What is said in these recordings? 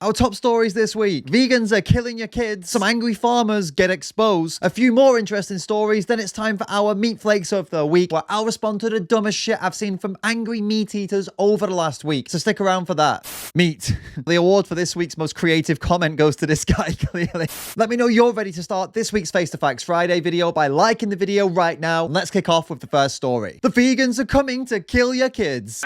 Our top stories this week: vegans are killing your kids, some angry farmers get exposed, a few more interesting stories, then it's time for our meat flakes of the week, where I'll respond to the dumbest shit I've seen from angry meat eaters over the last week, so stick around for that. Meat. The award for this week's most creative comment goes to this guy, clearly. Let me know you're ready to start this week's Face to Facts Friday video by liking the video right now, and let's kick off with the first story. The vegans are coming to kill your kids.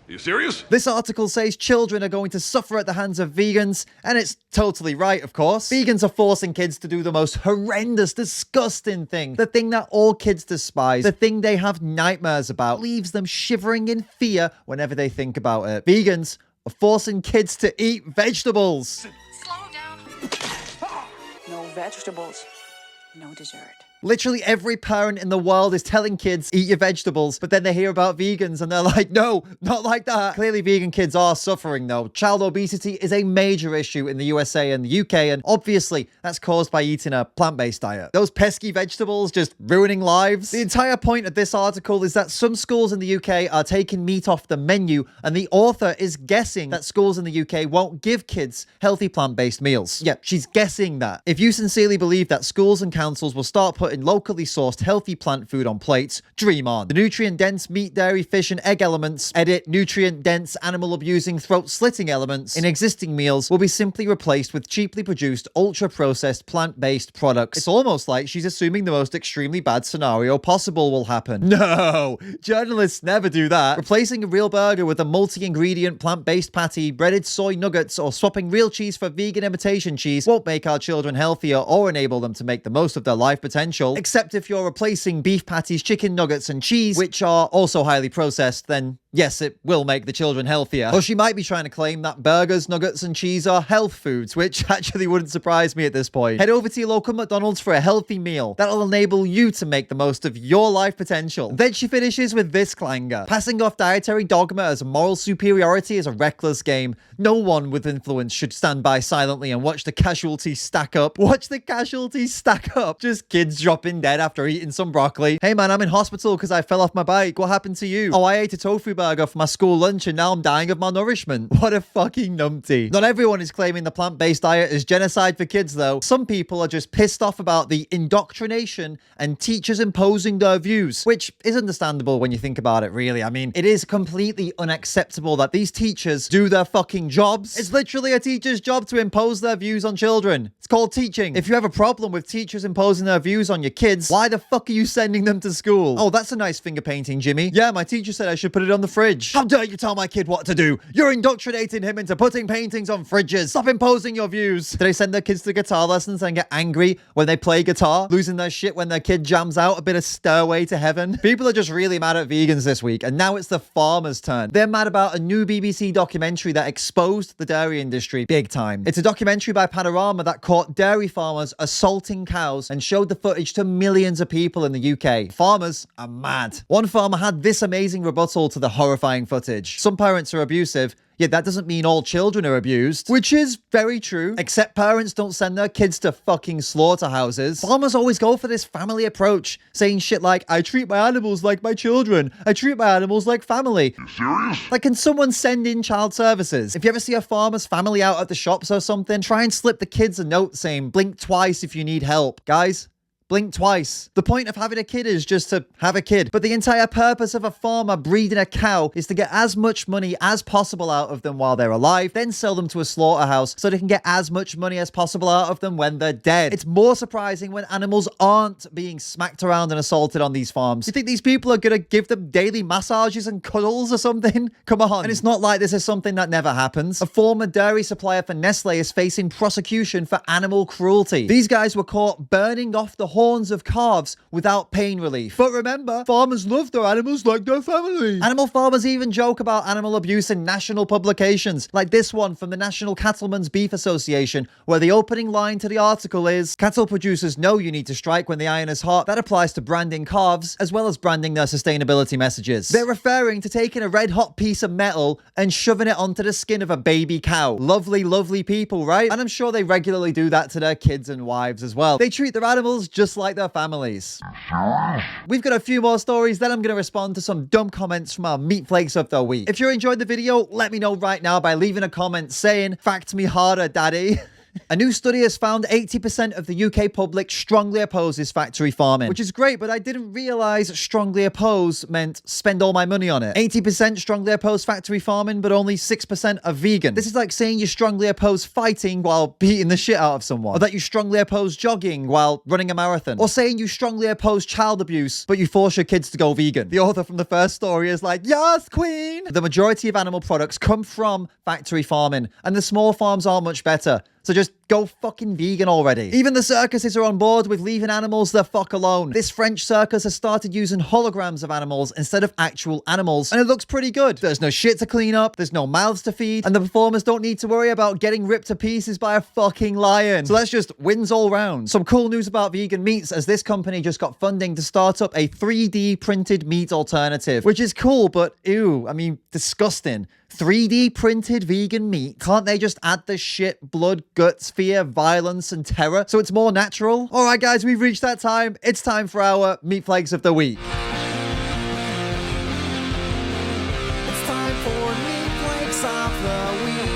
You serious? This article says children are going to suffer at the hands of vegans, and it's totally right, of course. Vegans are forcing kids to do the most horrendous, disgusting thing. The thing that all kids despise. The thing they have nightmares about. Leaves them shivering in fear whenever they think about it. Vegans are forcing kids to eat vegetables. Slow down. No vegetables, no dessert. Literally every parent in the world is telling kids, eat your vegetables, but then they hear about vegans and they're like, no, not like that. Clearly vegan kids are suffering though. Child obesity is a major issue in the USA and the UK, and obviously that's caused by eating a plant-based diet. Those pesky vegetables just ruining lives. The entire point of this article is that some schools in the UK are taking meat off the menu, and the author is guessing that schools in the UK won't give kids healthy plant-based meals. Yeah, she's guessing that. If you sincerely believe that schools and councils will start putting locally sourced healthy plant food on plates, dream on. The nutrient-dense meat, dairy, fish, and egg elements, edit nutrient-dense animal-abusing, throat-slitting elements in existing meals will be simply replaced with cheaply produced, ultra-processed, plant-based products. It's almost like she's assuming the most extremely bad scenario possible will happen. No! Journalists never do that. Replacing a real burger with a multi-ingredient, plant-based patty, breaded soy nuggets, or swapping real cheese for vegan imitation cheese won't make our children healthier or enable them to make the most of their life potential. Except if you're replacing beef patties, chicken nuggets, and cheese, which are also highly processed, then yes, it will make the children healthier. Or she might be trying to claim that burgers, nuggets, and cheese are health foods, which actually wouldn't surprise me at this point. Head over to your local McDonald's for a healthy meal that'll enable you to make the most of your life potential. Then she finishes with this clanger. Passing off dietary dogma as moral superiority is a reckless game. No one with influence should stand by silently and watch the casualties stack up. Watch the casualties stack up. Just kids dropping dead after eating some broccoli. Hey man, I'm in hospital because I fell off my bike. What happened to you? Oh, I ate a tofu burger for my school lunch and now I'm dying of malnourishment. What a fucking numpty. Not everyone is claiming the plant-based diet is genocide for kids though. Some people are just pissed off about the indoctrination and teachers imposing their views, which is understandable when you think about it, really. I mean, it is completely unacceptable that these teachers do their fucking jobs. It's literally a teacher's job to impose their views on children. It's called teaching. If you have a problem with teachers imposing their views on your kids, why the fuck are you sending them to school? Oh, that's a nice finger painting, Jimmy. Yeah, my teacher said I should put it on the fridge. How dare you tell my kid what to do? You're indoctrinating him into putting paintings on fridges. Stop imposing your views. Do they send their kids to guitar lessons and get angry when they play guitar? Losing their shit when their kid jams out a bit of Stairway to Heaven? People are just really mad at vegans this week, and now it's the farmers' turn. They're mad about a new BBC documentary that exposed the dairy industry big time. It's a documentary by Panorama that caught dairy farmers assaulting cows and showed the footage to millions of people in the UK. Farmers are mad. One farmer had this amazing rebuttal to the horrifying footage. Some parents are abusive, yet that doesn't mean all children are abused, which is very true. Except parents don't send their kids to fucking slaughterhouses. Farmers always go for this family approach, saying shit like, I treat my animals like my children. I treat my animals like family. You serious? Like, can someone send in child services? If you ever see a farmer's family out at the shops or something, try and slip the kids a note saying, blink twice if you need help. Guys, blink twice. The point of having a kid is just to have a kid. But the entire purpose of a farmer breeding a cow is to get as much money as possible out of them while they're alive, then sell them to a slaughterhouse so they can get as much money as possible out of them when they're dead. It's more surprising when animals aren't being smacked around and assaulted on these farms. You think these people are gonna give them daily massages and cuddles or something? Come on. And it's not like this is something that never happens. A former dairy supplier for Nestle is facing prosecution for animal cruelty. These guys were caught burning off the horns of calves without pain relief. But remember, farmers love their animals like their family. Animal farmers even joke about animal abuse in national publications, like this one from the National Cattlemen's Beef Association, where the opening line to the article is, cattle producers know you need to strike when the iron is hot. That applies to branding calves, as well as branding their sustainability messages. They're referring to taking a red hot piece of metal and shoving it onto the skin of a baby cow. Lovely, lovely people, right? And I'm sure they regularly do that to their kids and wives as well. They treat their animals just just like their families. We've got a few more stories, then I'm going to respond to some dumb comments from our meat flakes of the week. If you enjoyed the video, let me know right now by leaving a comment saying, "Fact me harder, daddy." A new study has found 80% of the UK public strongly opposes factory farming, which is great, but I didn't realize strongly oppose meant spend all my money on it. 80% strongly oppose factory farming, but only 6% are vegan. This is like saying you strongly oppose fighting while beating the shit out of someone, or that you strongly oppose jogging while running a marathon, or saying you strongly oppose child abuse, but you force your kids to go vegan. The author from the first story is like, "Yes, queen!" The majority of animal products come from factory farming, and the small farms are much better. So just go fucking vegan already. Even the circuses are on board with leaving animals the fuck alone. This French circus has started using holograms of animals instead of actual animals, and it looks pretty good. There's no shit to clean up, there's no mouths to feed, and the performers don't need to worry about getting ripped to pieces by a fucking lion. So that's just wins all round. Some cool news about vegan meats, as this company just got funding to start up a 3D printed meat alternative, which is cool, but ew, I mean, disgusting. 3D printed vegan meat. Can't they just add the shit, blood, guts, fear, violence, and terror so it's more natural? All right, guys, we've reached that time. It's time for our meat flakes of the week. It's time for meat flakes of the week.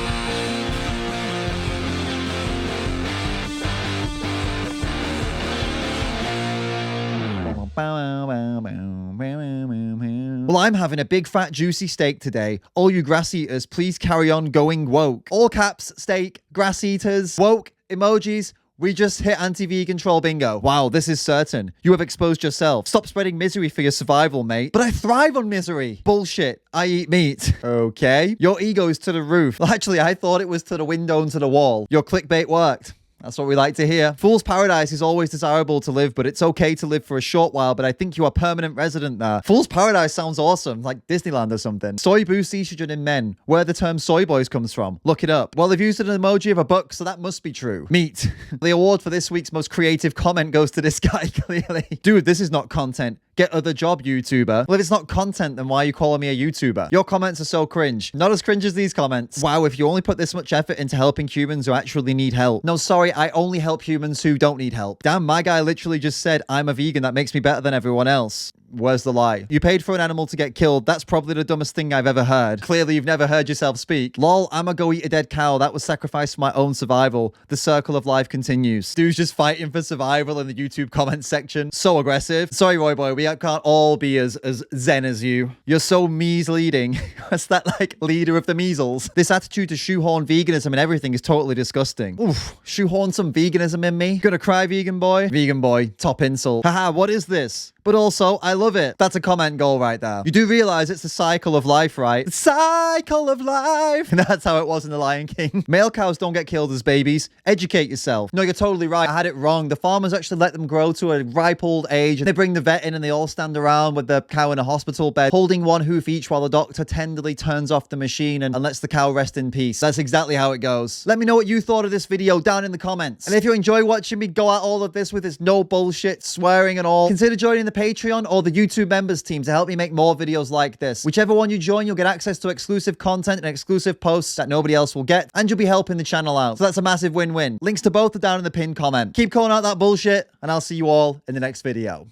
Well, I'm having a big fat juicy steak today. All you grass eaters, please carry on going woke. All caps, steak, grass eaters, woke, emojis. We just hit anti-vegan troll bingo. Wow, this is certain. You have exposed yourself. Stop spreading misery for your survival, mate. But I thrive on misery. Bullshit. I eat meat. Okay. Your ego's to the roof. Well, actually, I thought it was to the window and to the wall. Your clickbait worked. That's what we like to hear. Fool's Paradise is always desirable to live, but it's okay to live for a short while, but I think you are permanent resident there. Fool's Paradise sounds awesome, like Disneyland or something. Soy boosts estrogen in men, where the term soy boys comes from. Look it up. Well, they've used an emoji of a buck, so that must be true. Meat. The award for this week's most creative comment goes to this guy, clearly. Dude, this is not content. Get other job, YouTuber. Well, if it's not content, then why are you calling me a YouTuber? Your comments are so cringe. Not as cringe as these comments. Wow, if you only put this much effort into helping humans who actually need help. No, sorry, I only help humans who don't need help. Damn, my guy literally just said, "I'm a vegan, that makes me better than everyone else." Where's the lie? You paid for an animal to get killed. That's probably the dumbest thing I've ever heard. Clearly, you've never heard yourself speak. Lol, I'ma go eat a dead cow. That was sacrificed for my own survival. The circle of life continues. Dude's just fighting for survival in the YouTube comments section. So aggressive. Sorry, Roy Boy, we can't all be as zen as you. You're so measleading. What's that, like, leader of the measles? This attitude to shoehorn veganism and everything is totally disgusting. Oof, shoehorn some veganism in me? Gonna cry, vegan boy? Vegan boy, top insult. Haha, what is this? But also, I love it. That's a comment goal right there. You do realize it's the cycle of life, right? The cycle of life. And that's how it was in The Lion King. Male cows don't get killed as babies. Educate yourself. No, you're totally right. I had it wrong. The farmers actually let them grow to a ripe old age, and they bring the vet in and they all stand around with the cow in a hospital bed, holding one hoof each while the doctor tenderly turns off the machine and lets the cow rest in peace. That's exactly how it goes. Let me know what you thought of this video down in the comments. And if you enjoy watching me go at all of this with its no bullshit, swearing and all, consider joining the Patreon or the YouTube members team to help me make more videos like this. Whichever one you join, you'll get access to exclusive content and exclusive posts that nobody else will get, and you'll be helping the channel out. So that's a massive win-win. Links to both are down in the pinned comment. Keep calling out that bullshit, and I'll see you all in the next video.